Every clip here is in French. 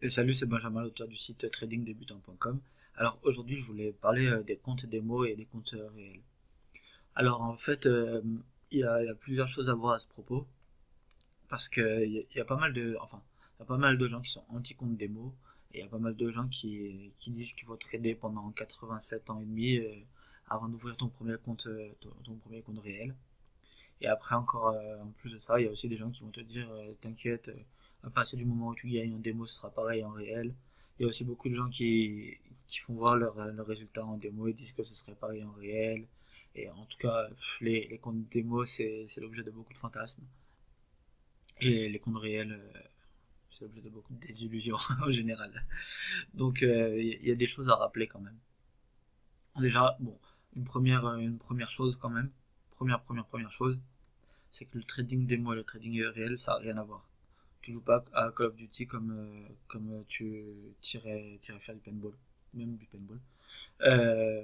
Et salut, c'est Benjamin, l'auteur du site tradingdebutant.com. Alors aujourd'hui, je voulais parler des comptes démo et des comptes réels. Alors en fait, il y a plusieurs choses à voir à ce propos, parce que il y a pas mal de, enfin, il y a pas mal de gens qui sont anti-compte démo, et il y a pas mal de gens qui disent qu'il faut trader pendant 87 ans et demi avant d'ouvrir ton premier compte, ton premier compte réel. Et après encore, en plus de ça, il y a aussi des gens qui vont te dire, t'inquiète, à partir du moment où tu gagnes en démo, ce sera pareil en réel. Il y a aussi beaucoup de gens qui font voir leurs résultats en démo et disent que ce serait pareil en réel. Et en tout cas, les comptes démo, c'est l'objet de beaucoup de fantasmes. Et les comptes réels, c'est l'objet de beaucoup de désillusions en général. Donc il y a des choses à rappeler quand même. Déjà, bon, une première chose quand même, première chose, c'est que le trading démo et le trading réel, ça n'a rien à voir. Tu joues pas à Call of Duty comme tu tirais faire du paintball, même du paintball.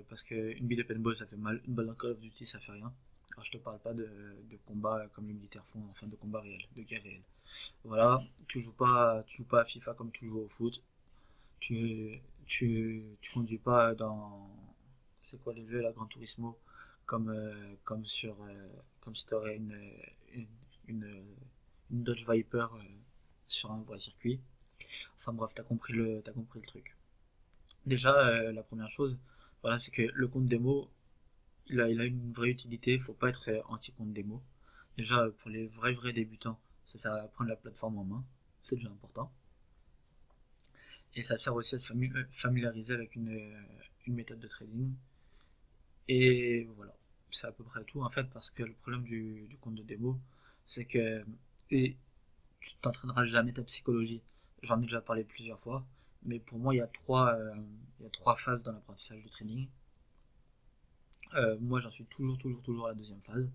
Parce qu'une bille de paintball ça fait mal, une balle dans Call of Duty ça fait rien. Alors je te parle pas de combat comme les militaires font, enfin de combat réel, de guerre réelle. Voilà, tu joues pas à FIFA comme tu joues au foot. Tu conduis pas dans, c'est quoi les jeux, la Gran Turismo, comme si tu aurais une, une, une Dodge Viper sur un vrai circuit. Enfin bref, t'as compris le truc. Déjà, la première chose, voilà, c'est que le compte démo, il a une vraie utilité. Faut pas être anti-compte démo. Déjà, pour les vrais débutants, ça sert à prendre la plateforme en main. C'est déjà important. Et ça sert aussi à se familiariser avec une méthode de trading. Et voilà, c'est à peu près tout en fait, parce que le problème du compte de démo, c'est que et tu t'entraîneras jamais ta psychologie. J'en ai déjà parlé plusieurs fois, mais pour moi, il y a trois phases dans l'apprentissage du trading. Moi, j'en suis toujours à la deuxième phase.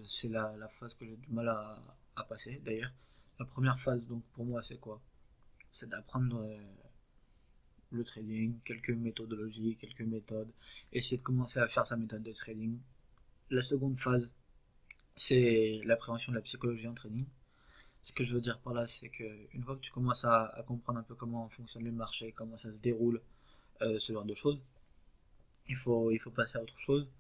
C'est la phase que j'ai du mal à passer d'ailleurs. La première phase, donc pour moi, c'est quoi? C'est d'apprendre le trading, quelques méthodologies, quelques méthodes, essayer de commencer à faire sa méthode de trading. La seconde phase, c'est l'appréhension de la psychologie en trading. Ce que je veux dire par là, c'est que une fois que tu commences à comprendre un peu comment fonctionne le marché, comment ça se déroule, ce genre de choses, il faut passer à autre chose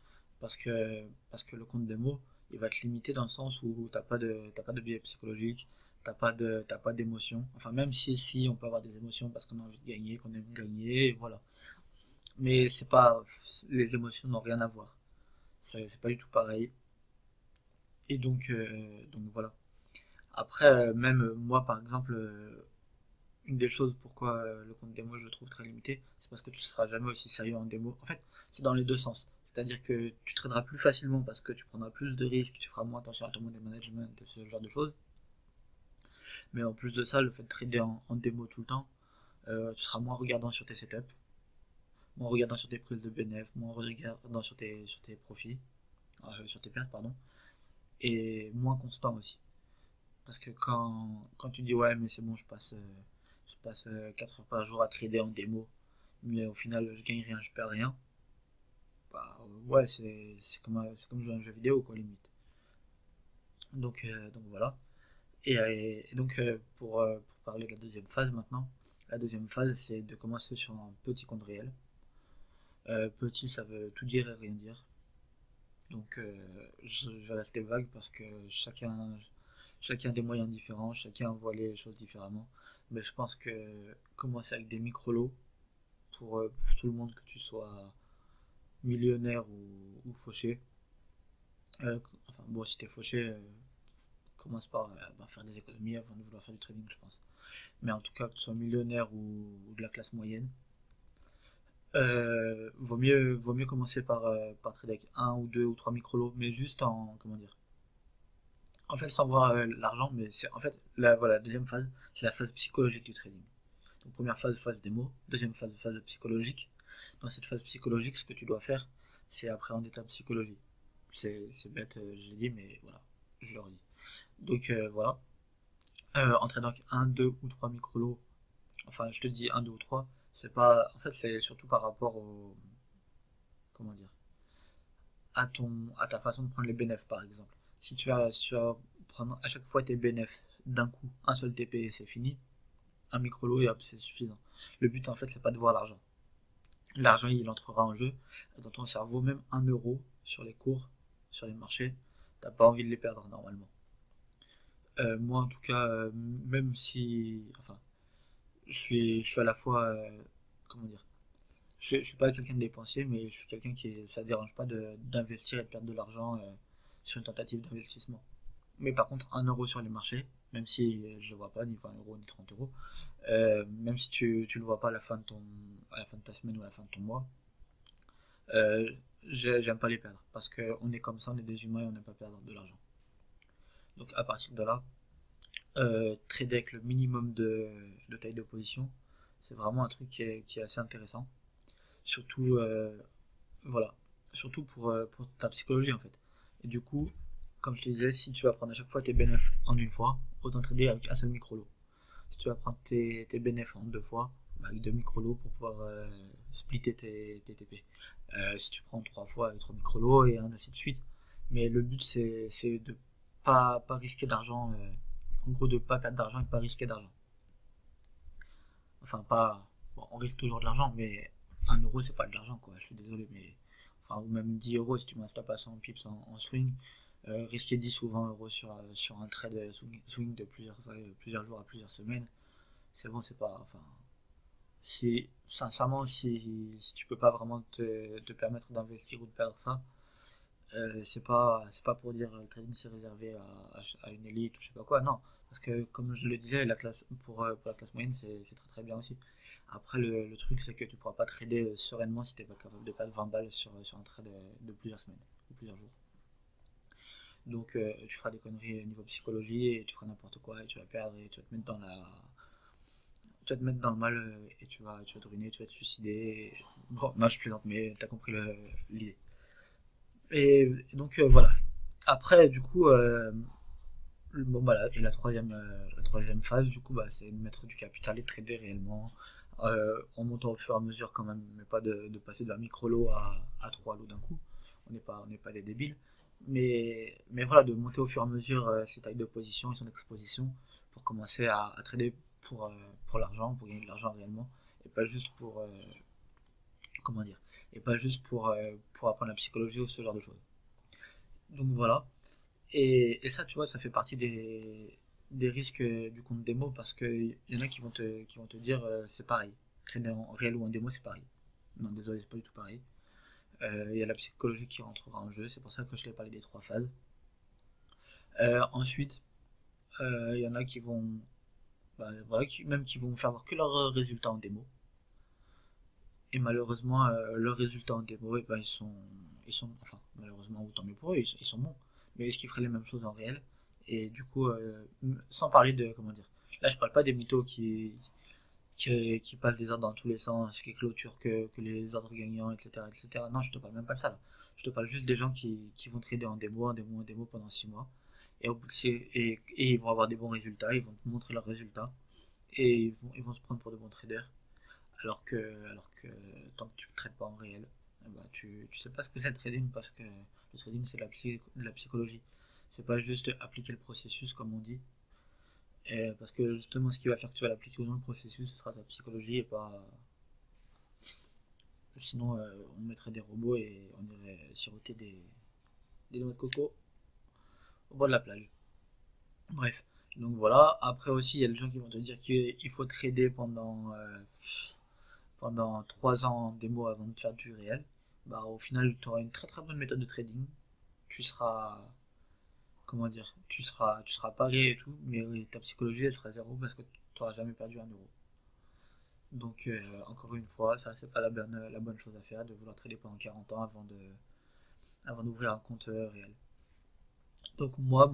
parce que le compte démo, il va te limiter dans le sens où t'as pas de biais psychologique, t'as pas d'émotion. Enfin, même si on peut avoir des émotions parce qu'on a envie de gagner, qu'on aime gagner, voilà. Mais c'est pas, les émotions n'ont rien à voir. C'est pas du tout pareil. Et donc voilà. Après, même moi, par exemple, une des choses pourquoi le compte démo je le trouve très limité, c'est parce que tu ne seras jamais aussi sérieux en démo. En fait, c'est dans les deux sens. C'est-à-dire que tu traderas plus facilement parce que tu prendras plus de risques, tu feras moins attention à ton money management et ce genre de choses. Mais en plus de ça, le fait de trader en démo tout le temps, tu seras moins regardant sur tes setups, moins regardant sur tes prises de bénéfices, moins regardant sur tes profits, sur tes pertes, pardon, et moins constant aussi. Parce que quand tu dis ouais, mais c'est bon, je passe 4 heures par jour à trader en démo, mais au final je gagne rien, je perds rien, bah ouais, c'est comme jouer à un jeu vidéo, quoi, limite. Donc voilà. Et donc pour parler de la deuxième phase maintenant, la deuxième phase c'est de commencer sur un petit compte réel. Petit, ça veut tout dire et rien dire. Donc je vais rester vague parce que chacun a des moyens différents, chacun voit les choses différemment. Mais je pense que commencer avec des micro-lots pour tout le monde, que tu sois millionnaire ou fauché. Enfin bon, si t'es fauché, commence par faire des économies avant de vouloir faire du trading, je pense. Mais en tout cas, que tu sois millionnaire ou de la classe moyenne, vaut mieux commencer par trader avec un ou deux ou trois micro-lots, mais juste en, comment dire, en fait, sans voir l'argent, mais c'est en fait voilà, deuxième phase, c'est la phase psychologique du trading. Donc première phase, phase démo, deuxième phase, phase psychologique. Dans cette phase psychologique, ce que tu dois faire, c'est appréhender ta psychologie. C'est bête, je l'ai dit, mais voilà, je le redis. Donc voilà, entrer donc un, deux ou trois micro-lots, enfin je te dis un, deux ou trois, c'est pas, en fait c'est surtout par rapport au, comment dire, à ta façon de prendre les bénéfices par exemple. Si tu vas prendre à chaque fois tes bénéfices d'un coup, un seul TP et c'est fini, un micro-lot et hop, c'est suffisant. Le but en fait, c'est pas de voir l'argent. L'argent, il entrera en jeu dans ton cerveau, même 1 euro sur les cours, sur les marchés, t'as pas envie de les perdre normalement. Moi en tout cas, même si. Enfin, je suis à la fois. Comment dire? Je suis pas quelqu'un de dépensier, mais je suis quelqu'un ça ne dérange pas d'investir et de perdre de l'argent sur une tentative d'investissement. Mais par contre, 1 euro sur les marchés, même si je ne vois pas, ni 20 euros, ni 30 euros, même si tu le vois pas à la fin de ta semaine ou à la fin de ton mois, euh, j'aime pas les perdre. Parce qu'on est comme ça, on est des humains et on n'aime pas perdre de l'argent. Donc à partir de là, trader avec le minimum de taille de position, c'est vraiment un truc qui est assez intéressant. Surtout, voilà. Surtout pour ta psychologie en fait. Et du coup, comme je te disais, si tu vas prendre à chaque fois tes bénéfices en une fois, autant trader avec un seul micro-lot. Si tu vas prendre tes bénéfices en 2 fois, bah, avec 2 micro-lots pour pouvoir splitter tes TP. Si tu prends 3 fois avec 3 micro-lots et ainsi de suite. Mais le but c'est de pas risquer d'argent. En gros, de pas perdre d'argent et de pas risquer d'argent. Enfin, pas. Bon, on risque toujours de l'argent, mais 1 euro, c'est pas de l'argent, quoi. Je suis désolé, mais. Enfin, ou même 10 euros si tu m'installes pas 100 pips en swing. Risquer 10 ou 20 euros sur un trade swing de plusieurs jours à plusieurs semaines, c'est bon, c'est pas. Enfin, sincèrement, si tu peux pas vraiment te permettre d'investir ou de perdre ça, c'est pas pour dire que le trading c'est réservé à une élite ou je sais pas quoi, non. Parce que comme je le disais, pour la classe moyenne c'est très très bien aussi. Après le truc c'est que tu pourras pas trader sereinement si t'es pas capable de perdre 20 balles sur un trade de plusieurs semaines ou plusieurs jours. Donc tu feras des conneries au niveau psychologie et tu feras n'importe quoi et tu vas perdre et tu vas te mettre dans le mal et tu vas te ruiner, tu vas te suicider. Bon, non je plaisante mais t'as compris l'idée. Et donc voilà. Après, du coup, bon voilà, et la troisième phase, du coup, bah, c'est de mettre du capital et trader réellement, en montant au fur et à mesure quand même, mais pas de passer d'un micro-lot à 3 lots d'un coup. On n'est pas des débiles. Mais voilà, de monter au fur et à mesure ses tailles de position et son exposition pour commencer à trader pour, euh, pour l'argent, pour gagner de l'argent réellement, et pas juste comment dire, et pas juste pour apprendre la psychologie ou ce genre de choses. Donc voilà. Et ça, tu vois, ça fait partie des risques du compte démo parce qu'il y en a qui vont te dire c'est pareil. Trader en réel ou en démo, c'est pareil. Non, désolé, c'est pas du tout pareil. Il y a la psychologie qui rentrera en jeu, c'est pour ça que je t'ai parlé des 3 phases. Ensuite, il y en a qui vont, bah, voilà, même qui vont faire voir que leurs résultats en démo. Et malheureusement, leurs résultats en démo, eh ben, enfin, malheureusement, ou tant mieux pour eux, ils sont bons. Mais est-ce qu'ils feraient les mêmes choses en réel? Et du coup, sans parler de, comment dire, là je parle pas des mythos qui passent des ordres dans tous les sens, qui clôturent que les ordres gagnants, etc., etc. Non, je te parle même pas de ça là. Je te parle juste des gens qui vont trader en démo, en démo, en démo pendant 6 mois. Et, au bout et ils vont avoir des bons résultats, ils vont te montrer leurs résultats. Et ils vont se prendre pour de bons traders. Alors que tant que tu ne traites pas en réel, eh ben, tu sais pas ce que c'est le trading parce que le trading c'est de la psychologie. C'est pas juste appliquer le processus comme on dit. Et parce que justement ce qui va faire que tu vas l'appliquer ou non le processus ce sera ta psychologie et pas. Sinon on mettrait des robots et on irait siroter des noix de coco au bord de la plage. Bref. Donc voilà. Après aussi il y a des gens qui vont te dire qu'il faut trader pendant 3 ans en démo avant de faire du réel, bah, au final, tu auras une très très bonne méthode de trading. Tu seras, comment dire, tu seras parié et tout, mais oui, ta psychologie elle sera zéro parce que tu n'auras jamais perdu 1 euro. Donc, encore une fois, ça c'est pas la bonne chose à faire de vouloir trader pendant 40 ans avant d'ouvrir un compte réel. Donc, moi,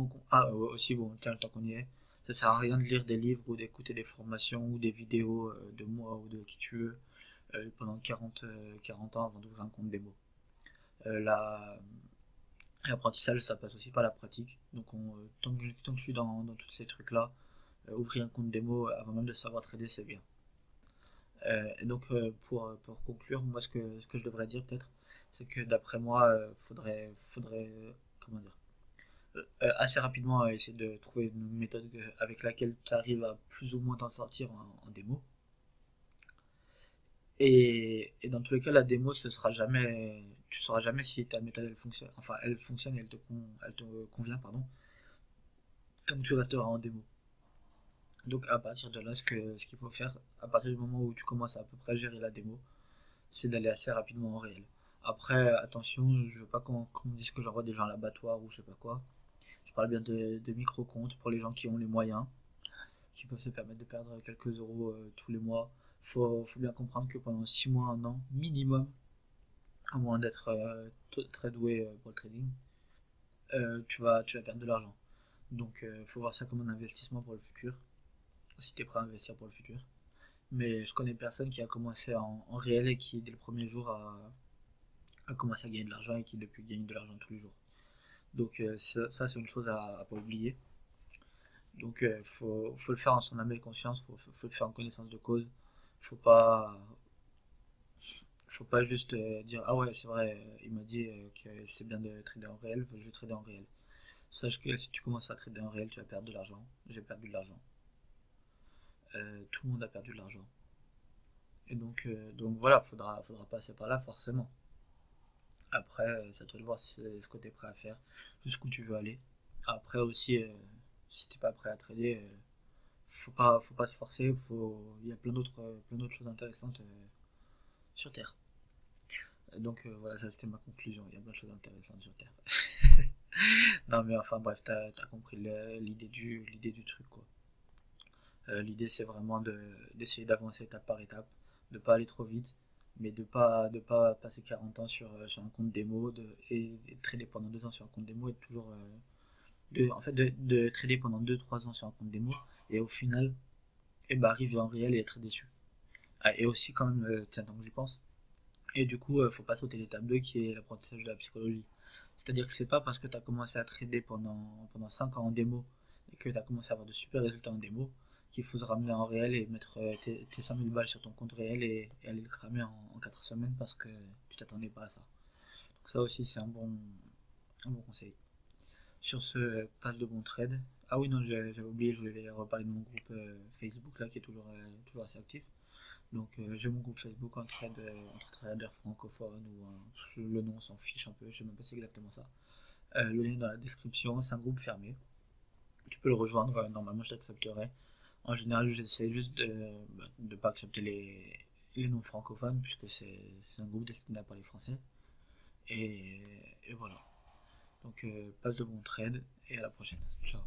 aussi, bon, tiens, le temps qu'on y est, ça sert à rien de lire des livres ou d'écouter des formations ou des vidéos de moi ou de qui tu veux pendant 40 ans avant d'ouvrir un compte démo. Euh, la, L'apprentissage, ça passe aussi par la pratique. Donc, tant que je suis dans tous ces trucs-là, ouvrir un compte démo avant même de savoir trader, c'est bien. Et donc, pour conclure, moi, ce que je devrais dire peut-être, c'est que d'après moi, faudrait, comment dire, assez rapidement à essayer de trouver une méthode avec laquelle tu arrives à plus ou moins t'en sortir en démo. Et dans tous les cas, la démo, ce sera jamais, tu sauras jamais si ta méthode elle fonctionne, enfin elle fonctionne et elle te convient, pardon, tant que tu resteras en démo. Donc à partir de là, ce qu'il faut faire, à partir du moment où tu commences à peu près gérer la démo, c'est d'aller assez rapidement en réel. Après, attention, je veux pas qu'on me dise que j'envoie des gens à l'abattoir ou je sais pas quoi. Je parle bien de micro-comptes pour les gens qui ont les moyens, qui peuvent se permettre de perdre quelques euros tous les mois. Faut bien comprendre que pendant 6 mois, un an, minimum, à moins d'être très doué pour le trading, tu vas perdre de l'argent. Donc faut voir ça comme un investissement pour le futur, si tu es prêt à investir pour le futur. Mais je connais personne qui a commencé en réel et qui, dès le premier jour, a commencé à gagner de l'argent et qui, depuis, gagne de l'argent tous les jours. Donc ça c'est une chose à pas oublier. Donc faut le faire en son âme et conscience, faut le faire en connaissance de cause. Faut pas, faut pas juste dire ah ouais c'est vrai, il m'a dit que c'est bien de trader en réel, je vais trader en réel. Sache que si tu commences à trader en réel, tu vas perdre de l'argent. J'ai perdu de l'argent. Tout le monde a perdu de l'argent. Et donc voilà, faudra passer par là forcément. Après, c'est à toi de voir si c'est ce que tu es prêt à faire, jusqu'où tu veux aller. Après aussi, si t'es pas prêt à trader, faut pas se forcer. Il y a plein d'autres choses intéressantes sur Terre. Donc voilà, ça c'était ma conclusion. Il y a plein de choses intéressantes sur Terre. Non mais enfin bref, t'as compris l'idée du truc quoi. L'idée c'est vraiment d'essayer d'avancer étape par étape, de pas aller trop vite, mais de pas passer 40 ans sur un compte démo et de trader pendant 2 ans sur un compte démo et toujours en fait de trader pendant 2 3 ans sur un compte démo et au final arriver en réel et être déçu. Ah, et aussi quand même, tiens tant que j'y pense, et du coup faut pas sauter l'étape 2 qui est l'apprentissage de la psychologie. C'est-à-dire que c'est pas parce que tu as commencé à trader pendant 5 ans en démo et que tu as commencé à avoir de super résultats en démo qu'il faut se ramener en réel et mettre tes 5000 balles sur ton compte réel et aller le cramer en 4 semaines parce que tu t'attendais pas à ça. Donc ça aussi c'est un bon conseil. Sur ce, passe de bon trade. Ah oui, non, j'avais oublié, je voulais reparler de mon groupe Facebook là qui est toujours assez actif. Donc j'ai mon groupe Facebook entre traders francophones ou le nom on s'en fiche un peu, je sais même pas si c'est exactement ça. Le lien dans la description, c'est un groupe fermé. Tu peux le rejoindre, normalement je t'accepterai. En général, j'essaie juste de pas accepter les noms francophones puisque c'est un groupe destiné à parler français. Et, et voilà. Donc passe de bon trade et à la prochaine. Ciao.